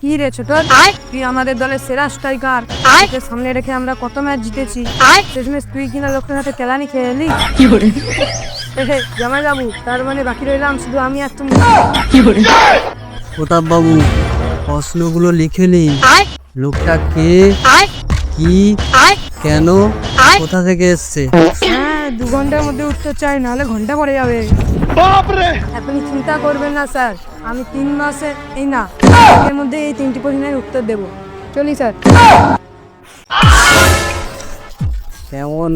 কি রে ছোট, তুই আমাদের দলের সেরা স্ট্রাইকার। তোকে সামনে রেখে আমরা কত ম্যাচ জিতেছি। শেষমেশ তুই কিনা লোকের হাতে কেলানি খেয়ে এলি। জামাই বাবু, তার মানে বাকি রইলাম শুধু আমি আর তুমি। প্রতাপ বাবু, প্রশ্নগুলো লিখে নিন। লোকটা কে, কি, কেন, কোথা থেকে এসছে? হ্যাঁ, 2 ঘন্টার মধ্যে উত্তর চাই, নাহলে ঘন্টা পড়ে যাবে। আপনি চিন্তা করবেন না স্যার, আমি 3 মাসে এর মধ্যে এই 3টি প্রশ্নের উত্তর দেব। চলি স্যার। কেমন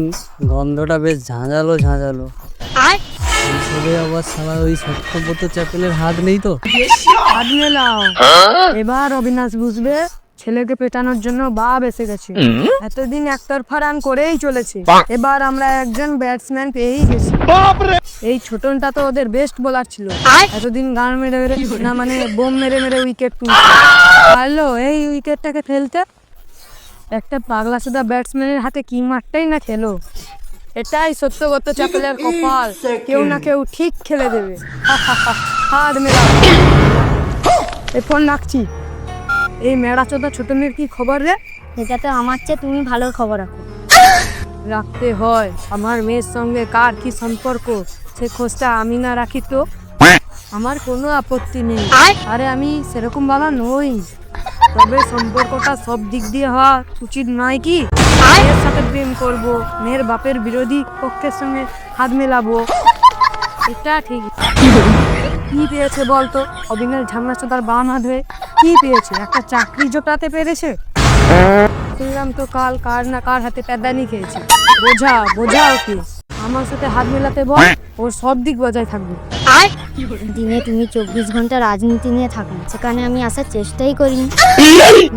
গন্ধটা বেশ ঝাঁঝালো ঝাঁঝালো। এইসবে আবার সালা ওই সত্যব্রত চ্যাপেলের হাত নেই তো? হাত মেলাও। এবার অবিনাশ বুঝবে ছেলেকে পেটানোর জন্য বাপ এসে গেছে। এতদিন একতরফা রান করেই চলেছে, এবার আমরা একজন ব্যাটসম্যান পেয়েই গেছি। এই ছোটনটা তো ওদের বেস্ট বোলার ছিল, এতদিন গান মেরে মেরে না মানে বোম মেরে মেরে উইকেট তুলছে। পারলো এই উইকেটটাকে ফেলতে? একটা পাগলা সুদা ব্যাটসম্যানের হাতে কি মারটাই না খেলো। এটাই সত্যগত চ্যাপেলের কপাল, কেউ না কেউ ঠিক খেলে দেবে। হাত মেলা, এই ফোন রাখছি। এই মেয়েরা চোদা ছোট মেয়ের কি খবর রে? এটাতে আমার চেয়ে তুমি ভালো খবর রাখো। রাখতে হয়, আমার মেয়ের সঙ্গে কার কি সম্পর্ক সে খোঁজটা আমি না রাখি তো আমার কোনো আপত্তি নেই। আরে আমি সেরকম বাবা নই, তবে সম্পর্কটা সব দিক দিয়ে হওয়া উচিত নয় কি? মেয়ের সাথে প্রেম করব, মেয়ের বাপের বিরোধী পক্ষের সঙ্গে হাত মেলাবো, এটা ঠিক। কি পেয়েছে বলতো অবিনাশ ঝামনা চোদার বাম হাত হয়ে? কি পেয়েছে? একটা চাকরি জোটাতে পেরেছে। শুনলাম তো কাল কার না কার হাতে প্যাদানি খেয়েছে। বোঝা ওকে, আমার সাথে হাত মেলাতে বল, ওর সব দিক বজায় থাকবে। দিনে তুমি 24 ঘন্টা রাজনীতি নিয়ে থাকো, সেখানে আমি আসার চেষ্টাই করিনি।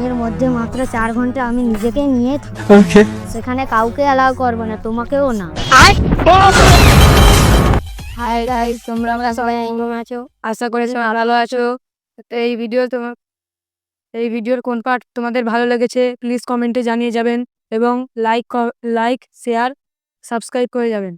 এর মধ্যে মাত্র 4 ঘন্টা আমি নিজেকে নিয়ে থাকি, সেখানে কাউকে অ্যালাউ করবো না, তোমাকেও না। হাই গাইস, তোমরা আমরা সবাই কেমন আছো? আশা করি সবাই ভালো আছো। তো এই ভিডিওর কোন পার্ট তোমাদের ভালো লেগেছে প্লিজ কমেন্টে জানিয়ে যাবেন এবং লাইক, শেয়ার, সাবস্ক্রাইব করে যাবেন।